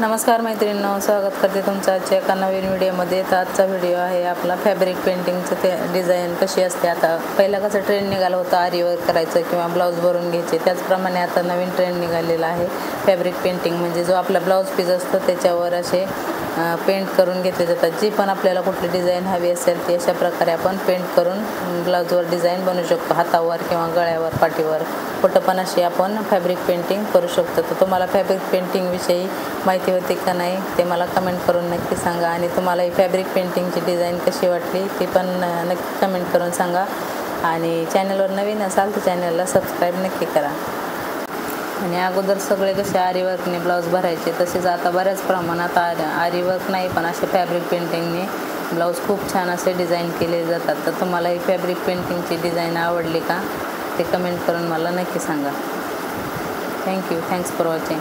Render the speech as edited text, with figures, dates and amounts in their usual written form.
नमस्कार मैत्रिणींनो, स्वागत करते तुमचं आजच्या एका नवीन व्हिडिओमध्ये। तर आजचा व्हिडिओ आहे आपला फॅब्रिक पेंटिंगचं। ते डिझाईन कशी असते, आता पहिला कसं ट्रेंड निघाला होता आरी वर्क करायचं किंवा ब्लाऊज भरून घ्यायचे, त्याचप्रमाणे आता नवीन ट्रेंड निघालेला आहे फॅब्रिक पेंटिंग। म्हणजे जो आपला ब्लाऊज पीस असतो त्याच्यावर असे पेंट करून घेतले जातात। जी पण आपल्याला कुठली डिझाईन हवी असेल ती अशा प्रकारे आपण पेंट करून ब्लाऊजवर डिझाईन बनवू शकतो। हातावर किंवा गळ्यावर, पाठीवर कुठं पण अशी आपण फॅब्रिक पेंटिंग करू शकतो। तर तुम्हाला फॅब्रिक पेंटिंगविषयी माहिती होती का नाही ते मला कमेंट करून नक्की सांगा। आणि तुम्हाला ही फॅब्रिक पेंटिंगची डिझाईन कशी वाटली ती पण नक्की कमेंट करून सांगा। आणि चॅनलवर नवीन असाल तर चॅनलला सबस्क्राईब नक्की करा। आणि अगोदर सगळे कसे आरी वर्कने ब्लाऊज भरायचे, तसेच आता बऱ्याच प्रमाणात आरी वर्क नाही पण असे फॅब्रिक पेंटिंगने ब्लाऊज खूप छान असे डिझाईन केले जातात। तर तुम्हाला ही फॅब्रिक पेंटिंगची डिझाईन आवडली का ते कमेंट करून मला नक्की सांगा। Thank you, thanks for watching.